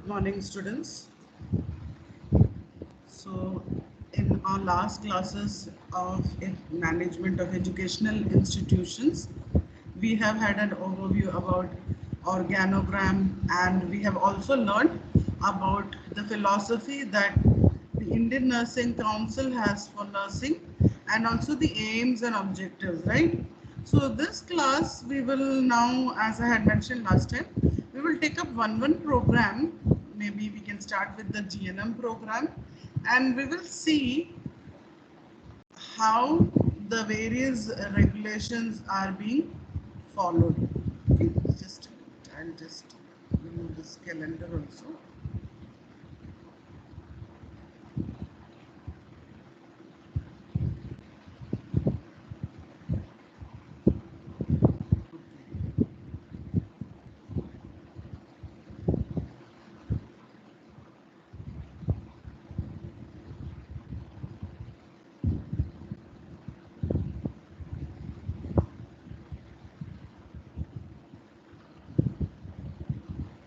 Morning, students. So, in our last classes of management of educational institutions, we have had an overview about organogram, and we have also learned about the philosophy that the Indian Nursing Council has for nursing, and also the aims and objectives, right? So this class we will now, as I had mentioned last time, we will take up one program. Maybe we can start with the GNM program, and we will see how the various regulations are being followed. Okay, just I'll just remove this calendar also.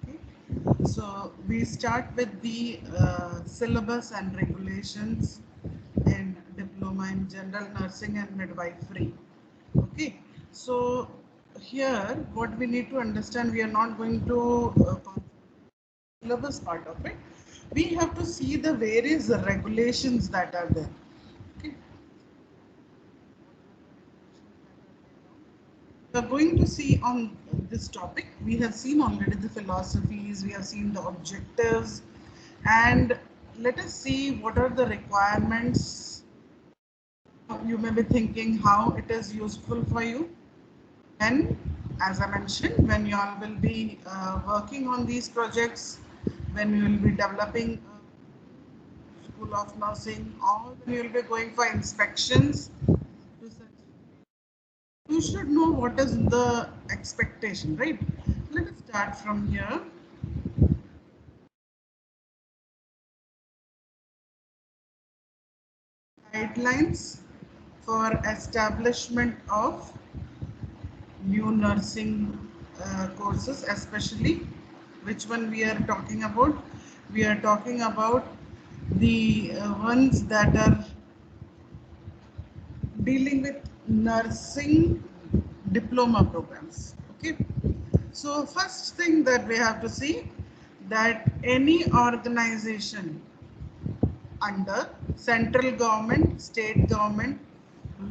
Okay. So we start with the syllabus and regulations in diploma in general nursing and midwifery. Okay, so here what we need to understand, we are not going to syllabus part of it. We have to see the various regulations that are there. Okay, we are going to see on this topic. We have seen already the philosophies, we have seen the objectives, and let us see what are the requirements. You may be thinking how it is useful for you. And as I mentioned, when you all will be working on these projects, when you will be developing School of Nursing, or when you will be going for inspections, you should know what is the expectation, right? Let us start from here. Guidelines for establishment of new nursing courses, especially which one we are talking about. We are talking about the ones that are dealing with nursing diploma programs. Okay, so first thing that we have to see, that any organization under central government, state government,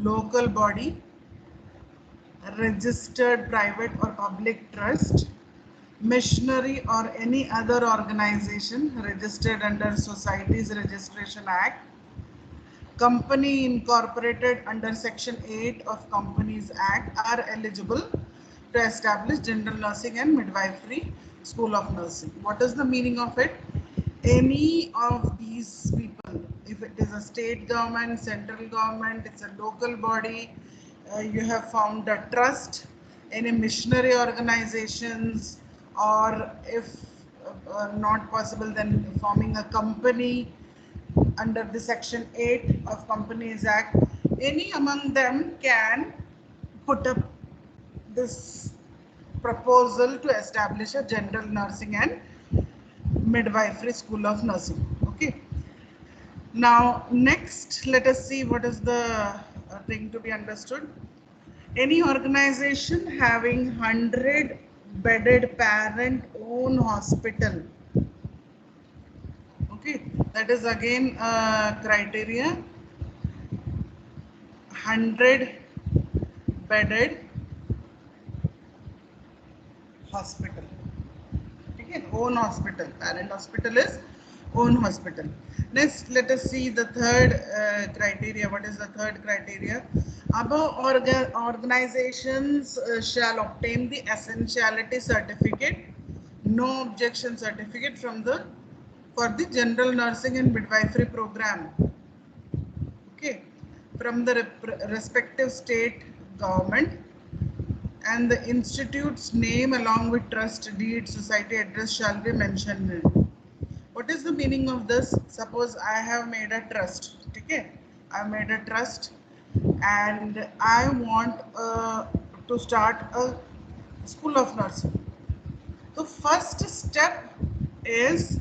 local body, registered private or public trust, missionary or any other organization registered under Societies Registration Act, company incorporated under Section 8 of Companies Act are eligible to establish general nursing and midwifery school of nursing. What is the meaning of it? Any of these people, if it is a state government, central government, it's a local body, you have found a trust, any missionary organizations, or if not possible, then forming a company under the Section 8 of Companies Act, any among them can put up this proposal to establish a general nursing and midwifery school of nursing. Okay. Now, next, let us see what is the thing to be understood. Any organization having 100 bedded parent owned hospital. Okay, that is again criteria. 100 bedded hospital. Okay, own hospital. Parent hospital is own hospital. Next, let us see the third criteria. What is the third criteria? Above organizations shall obtain the essentiality certificate, no objection certificate from the for the general nursing and midwifery program. Okay, from the respective state government, and the institute's name along with trust deed, society address shall be mentioned. What is the meaning of this? Suppose I have made a trust. Okay, I made a trust and I want to start a school of nursing. The first step is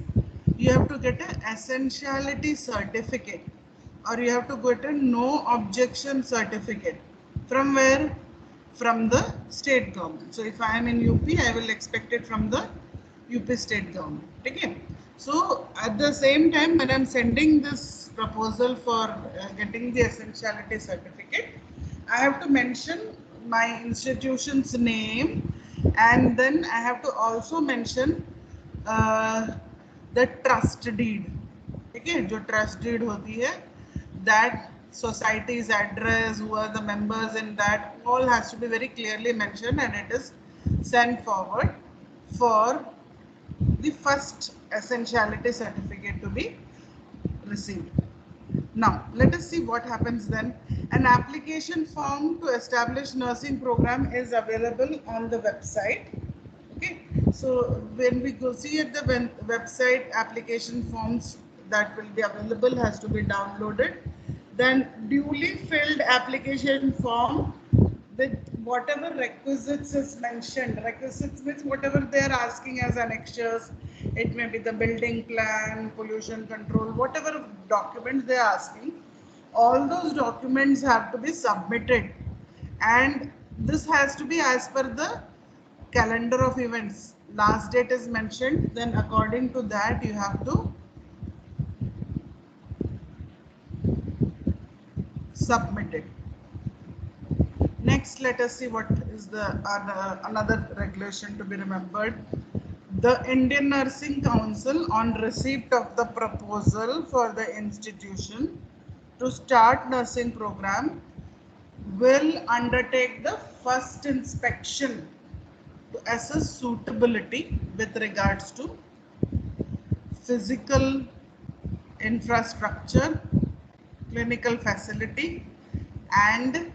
you have to get an essentiality certificate, or you have to get a no objection certificate. From where? From the state government. So if I am in UP, I will expect it from the UP state government. Okay. So at the same time, when I'm sending this proposal for getting the essentiality certificate, I have to mention my institution's name, and then I have to also mention the trust deed. Okay, जो trust deed होती है, that society's address, who are the members in that, all has to be very clearly mentioned, and it is sent forward for the first essentiality certificate to be received. Now, let us see what happens then. An application form to establish nursing program is available on the website. Okay, so when we go see at the website, application forms that will be available has to be downloaded. Then duly filled application form with whatever requisites is mentioned. Requisites means whatever they are asking as annexures. It may be the building plan, pollution control, whatever documents they are asking. All those documents have to be submitted, and this has to be as per the calendar of events. Last date is mentioned, then according to that you have to submit it. Next, let us see what is the another regulation to be remembered. The Indian Nursing Council, on receipt of the proposal for the institution to start nursing program, will undertake the first inspection to assess suitability with regards to physical infrastructure, clinical facility and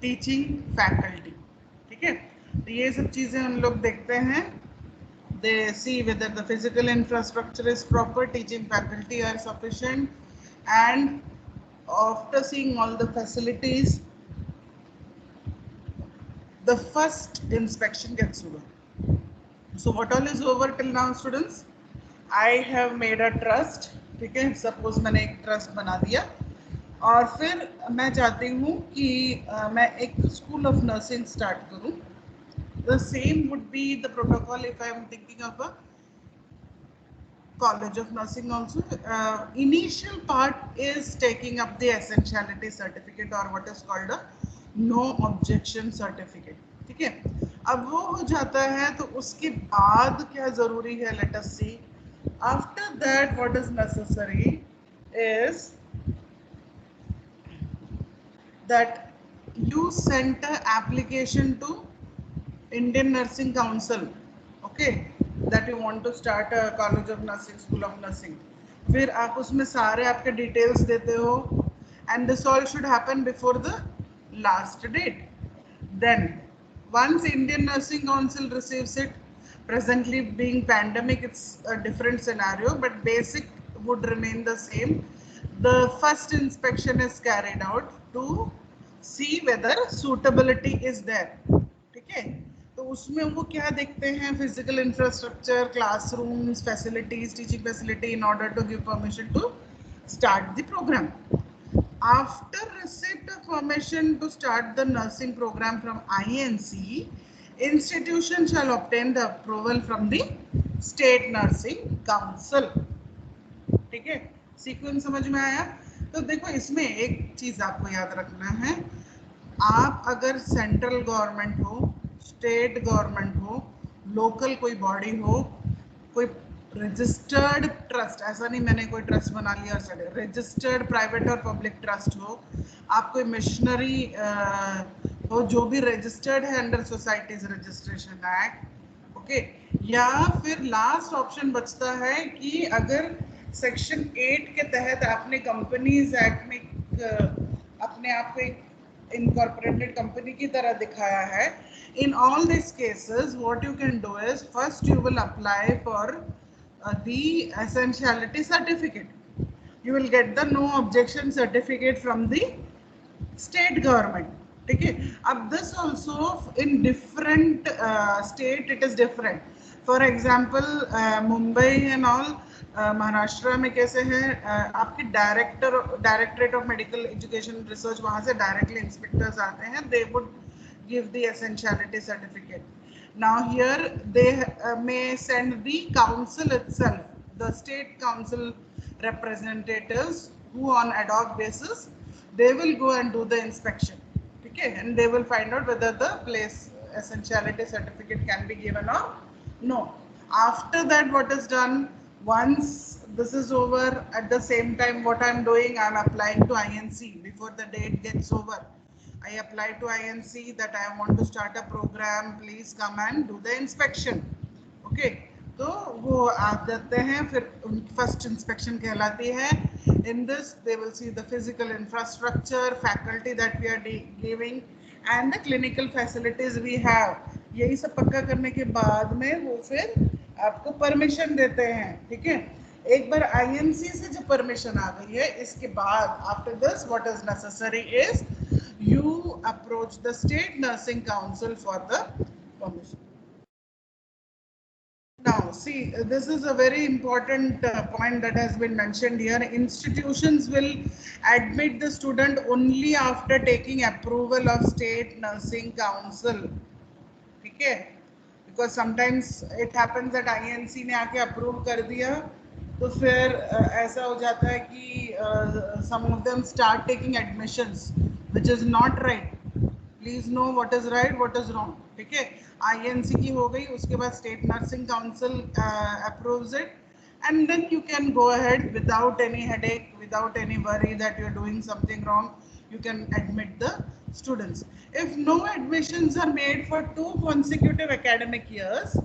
teaching faculty. ठीक है, तो ये सब चीजें हम लोग देखते हैं. They see whether the physical infrastructure is proper, teaching faculty are sufficient, and after seeing all the facilities, the first inspection gets over. So what all is over till now, students? I have made a trust. ठीक है, suppose मैंने एक trust बना दिया, और फिर मैं चाहती हूँ कि मैं एक स्कूल ऑफ नर्सिंग स्टार्ट करूँ. The same would be the protocol if I am thinking of a college of nursing also. Initial part is taking up the essentiality certificate, or what is called a no objection certificate. ठीक है, अब वो हो जाता है तो उसके बाद क्या जरूरी है, let us see. After that, what is necessary is that you send an application to Indian Nursing Council, okay, that you want to start a college of nursing, school of nursing. फिर आप उसमें सारे आपके details देते हो, and this all should happen before the last date. Then once Indian Nursing Council receives it, presently being pandemic, it's a different scenario, but basic would remain the same. The first inspection is carried out to see whether suitability is there. ठीक है, तो उसमें वो क्या देखते हैं, physical infrastructure, classrooms, facilities, teaching facility, in order to give permission to start the programme. After receipt of permission to start the nursing program from INC, institution shall obtain the approval from the State Nursing Council. ठीक है, sequence समझ में आया? तो देखो, इसमें एक चीज आपको याद रखना है. आप अगर सेंट्रल गवर्नमेंट हो, स्टेट गवर्नमेंट हो, लोकल कोई बॉडी हो, कोई रजिस्टर्ड ट्रस्ट, ऐसा नहीं मैंने कोई ट्रस्ट बना लिया और चले, रजिस्टर्ड प्राइवेट और पब्लिक ट्रस्ट हो, आप कोई मिशनरी हो जो भी रजिस्टर्ड है under societies registration act, okay, या फिर लास्ट ऑप्शन बचता है कि अगर सेक्शन 8 के तहत आपने कंपनीज एक्ट में अपने आप को एक इनकॉर्पोरेटेड कंपनी की तरह दिखाया है. In all these cases, what you can do is, first you will apply for the essentiality certificate. You will get the no objection certificate from the state government. ठीक है, अब this also in different state it is different. For example Mumbai and all, Maharashtra में कैसे है, आपके directorate of medical education research, वहां से directly inspectors आते हैं, they would give the essentiality certificate. Now here they may send the council itself, the state council representatives, who on ad hoc basis they will go and do the inspection. Okay, and they will find out whether the place essentiality certificate can be given or no. After that, what is done, once this is over, at the same time what I'm doing, I'm applying to INC before the date gets over. I apply to INC that I want to start a program, please come and do the inspection. Okay, तो वो आ जाते हैं, फिर उनकी first inspection कहलाती है. In this they will see the physical infrastructure, faculty that we are giving and the clinical facilities we have. यही सब पक्का करने के बाद में वो फिर आपको परमिशन देते हैं. ठीक है, एक बार INC से जो परमिशन आ गई है, इसके बाद after this what is necessary is you approach the state nursing council for the permission. Now see, this is a very important point that has been mentioned here. Institutions will admit the student only after taking approval of state nursing council. Okay, because sometimes it happens that INC ने आके approve कर दिया, तो फिर ऐसा हो जाता है कि some of them start taking admissions, which is not right. Please know what is right, what is wrong. ठीक है, INC की हो गई, उसके बाद State Nursing Council approves it, and then you can go ahead without any headache, without any worry that you're doing something wrong. You can admit the students. If no admissions are made for 2 consecutive academic years,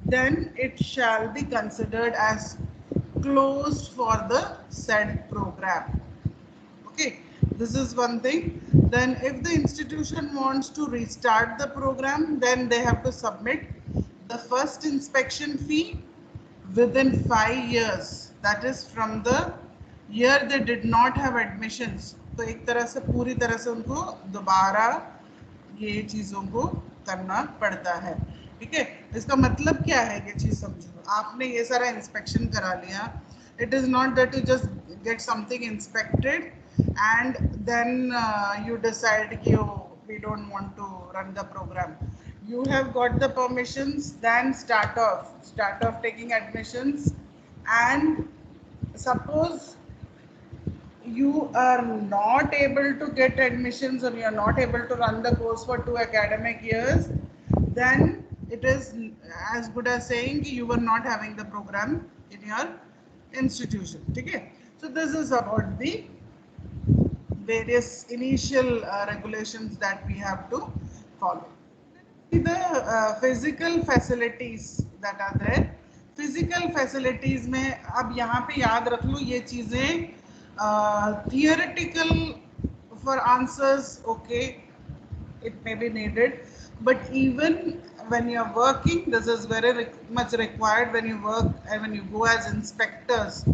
then it shall be considered as closed for the said program. Okay, this is one thing. Then if the institution wants to restart the program, then they have to submit the first inspection fee within 5 years, that is from the year they did not have admissions. तो एक तरह से पूरी तरह से उनको दोबारा ये चीजों को करना पड़ता है. ठीक है, इसका मतलब क्या है, ये चीज समझो. आपने ये सारा इंस्पेक्शन करा लिया, it is not that you just get something inspected and then you decide कि oh, we don't want to run the program. You have got the permissions, then start off taking admissions, and suppose you are not able to get admissions or you are not able to run the course for 2 academic years, then it is as good as saying you were not having the program in your institution. Okay, so this is about the various initial regulations that we have to follow. The physical facilities that are there. Physical facilities में अब यहाँ पे याद रख लो ये चीजें, theoretical for answers, okay, it may be needed, but even when you are working, this is very much required. When you work and when you go as inspectors,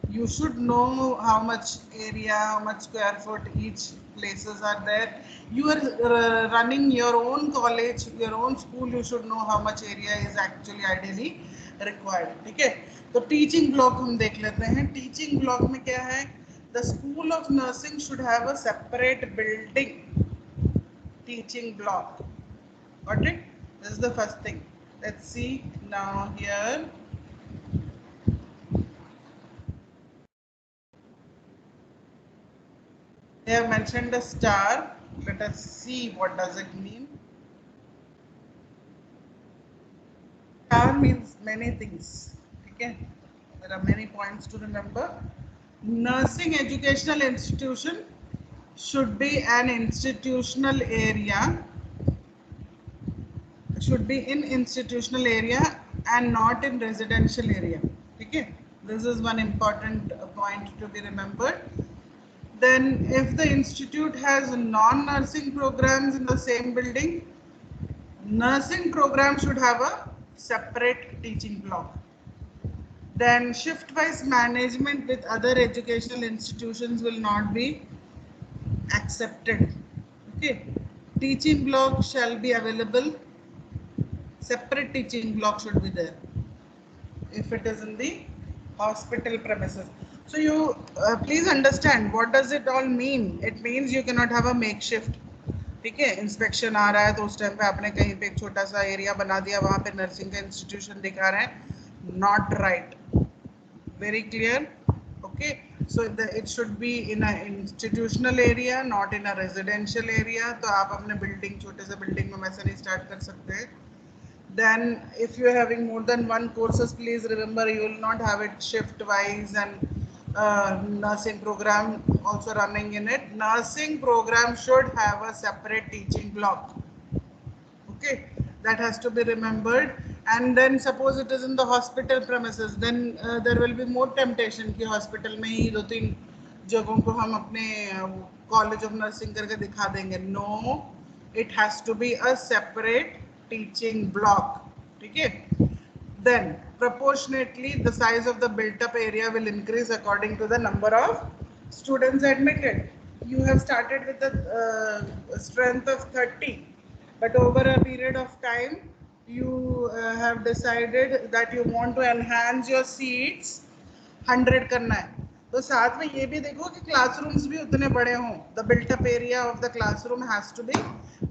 you should know how much area, how much square foot each places are there. You are running your own college, your own school, you should know how much area is actually ideally required. ठीक है, तो teaching block हम देख लेते हैं. Teaching block में क्या है, the school of nursing should have a separate building teaching block. Got it? This is the first thing. Let's see now here. They have mentioned a star. Let us see what does it mean. Star means many things. Okay, there are many points to remember. Nursing educational institution should be an institutional area. Should be in institutional area and not in residential area. Okay, this is one important point to be remembered. Then if the institute has non-nursing programs in the same building, nursing program should have a separate teaching block. Then shift-wise management with other educational institutions will not be accepted. Okay, teaching block shall be available separate teaching block should be there if it is in the hospital premises. So you please understand what does it all mean. It means you cannot have a makeshift. ठीक है, inspection आ रहा है तो उस time पे आपने कहीं पे एक छोटा सा एरिया बना दिया, वहां पे नर्सिंग का इंस्टीट्यूशन दिखा रहे हैं, not right. Very clear? Okay, so it should be in a institutional area, not in a residential area. तो आप अपने बिल्डिंग, छोटे से बिल्डिंग में वैसे नहीं स्टार्ट कर सकते. Then if you are having more than one courses, please remember you will not have it shift wise and nursing program also running in it. Nursing program should have a separate teaching block. Okay, that has to be remembered. And then suppose it is in the hospital premises, then there will be more temptation कि hospital में ही 2-3 जगहों को हम अपने college of nursing करके दिखा देंगे. No, it has to be a separate teaching block. ठीक है? Then proportionately the size of the built up area will increase according to the number of students admitted. You have started with a strength of 30, but over a period of time you have decided that you want to enhance your seats, 100 करना है. तो साथ में ये भी देखो कि classrooms भी उतने बड़े हों. The built up area of the classroom has to be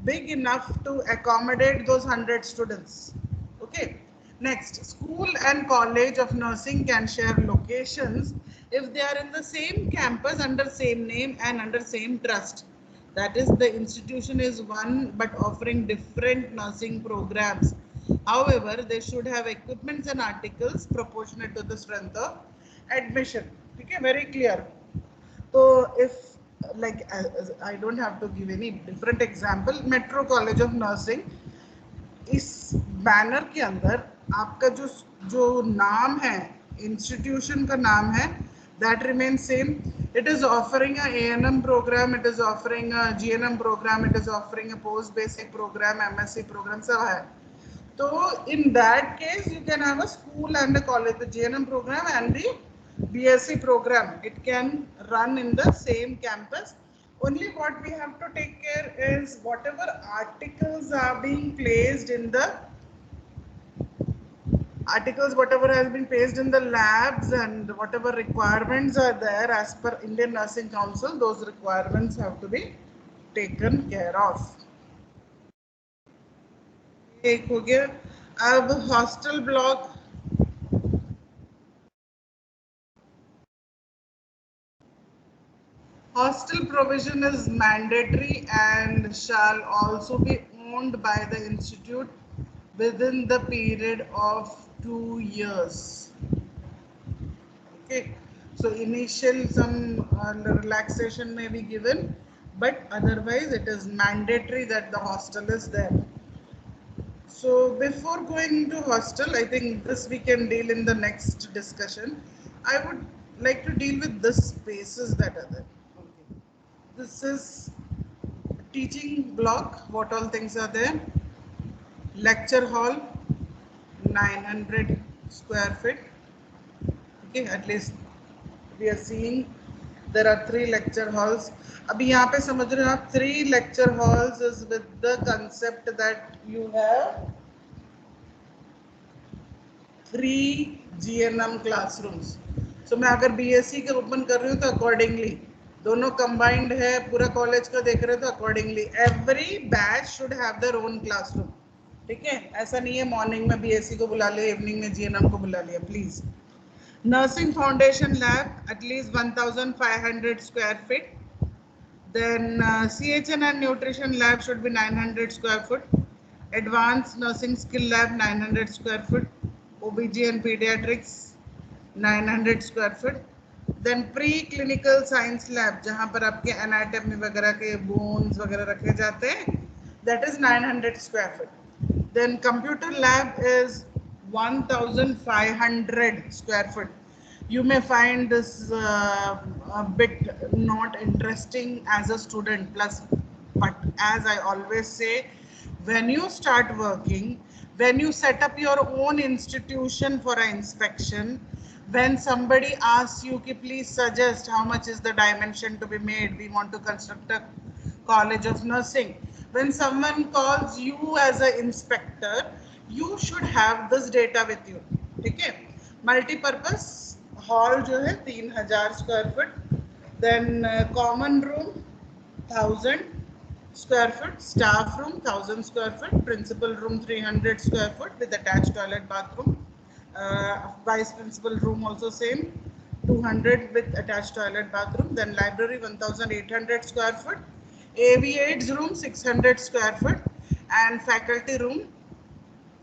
big enough to accommodate those 100 students. Okay. Next, school and college of nursing can share locations if they are in the same campus under same name and under same trust. That is, the institution is one but offering different nursing programs. However, they should have equipments and articles proportionate to the strength of admission. Okay, very clear. So if like I don't have to give any different example, Metro College of Nursing, इस banner के अंदर आपका जो नाम है, institution का नाम है, that remains same. It is offering a A&M program, it is offering a GNM program, it is offering a post basic program, MSc program, सब है. तो in that case you can have a school and a college, the GNM program and the BSc program. It can run in the same campus. Only what we have to take care is whatever articles are being placed in the whatever has been placed in the labs and whatever requirements are there as per Indian Nursing Council, those requirements have to be taken care of. एक हो गया. अब hostel block. Hostel provision is mandatory and shall also be owned by the institute within the period of 2 years. Okay, so initial some relaxation may be given, but otherwise it is mandatory that the hostel is there. So before going into hostel, I think this we can deal in the next discussion. I would like to deal with the spaces that are there. Okay. This is teaching block. What all things are there? Lecture hall, 900 square feet. Okay, at least we are seeing there are 3 lecture halls. अभी यहाँ पे समझ रहे हो आप, 3 lecture halls is with the concept that you have 3 GNM classrooms. So मैं अगर BSc के ओपन कर रही हूँ तो accordingly, दोनों combined है, पूरा कॉलेज का देख रहे हो तो accordingly every batch should have their own classroom. ठीक है, ऐसा नहीं है मॉर्निंग में BSc को बुला लिया, इवनिंग में GNM को बुला लिया, please. Nursing foundation lab at least 1500 square feet. Then CHN and nutrition lab should be 900 square foot. Advanced nursing skill lab 900 square foot. OBG and pediatrics 900 square foot. Then pre-clinical science lab जहाँ पर आपके anatomy वगैरह के bones वगैरह रखे जाते हैं, that is 900 square foot. Then computer lab is 1500 square foot. You may find this a bit not interesting as a student, plus, but as I always say, when you start working, when you set up your own institution for an inspection, when somebody asks you, please suggest how much is the dimension to be made, we want to construct a college of nursing. When someone calls you as an inspector, you should have this data with you. ठीक है. Multi-purpose hall जो है 3000 square foot, then common room 1000 square foot, staff room 1000 square foot, principal room 300 square foot with attached toilet bathroom, vice principal room also same 200 with attached toilet bathroom, then library 1800 square foot, AV8's room 600 square foot, and faculty room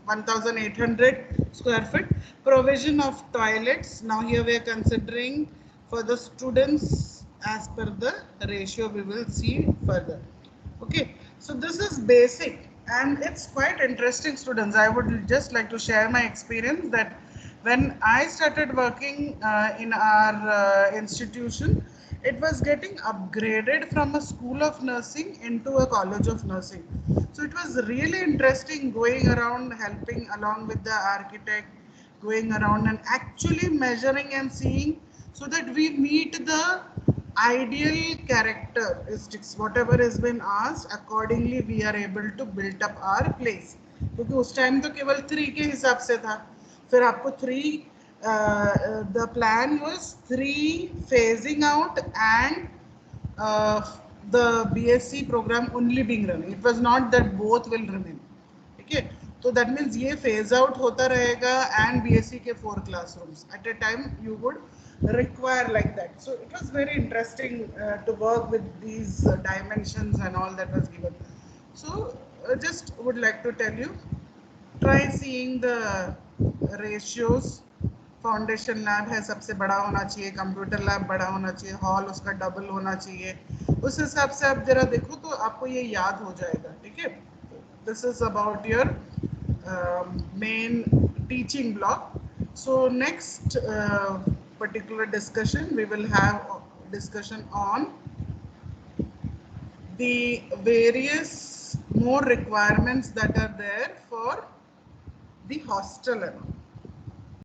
1800 square foot. Provision of toilets, now here we are considering for the students as per the ratio we will see further. Okay, so this is basic and it's quite interesting, students. I would just like to share my experience that when I started working in our institution, it was getting upgraded from a school of nursing into a college of nursing. So it was really interesting going around, helping along with the architect, going around and actually measuring and seeing so that we meet the ideal characteristics. Whatever has been asked, accordingly we are able to build up our place. क्योंकि उस time तो केवल 3 के हिसाब से था, फिर आपको 3 the plan was 3 phasing out and the BSc program only being running. It was not that both will remain. Okay, so that means ये phase out होता रहेगा and BSc के 4 classrooms at a time you would require like that. So it was very interesting to work with these dimensions and all that was given. So just would like to tell you, try seeing the ratios. Foundation lab है सबसे बड़ा होना चाहिए, computer lab बड़ा होना चाहिए, hall उसका double होना चाहिए. उस हिसाब से आप जरा देखो तो आपको ये याद हो जाएगा. ठीक है, this is about your main teaching block. So next particular discussion we will have discussion on the various more requirements that are there for the hostel.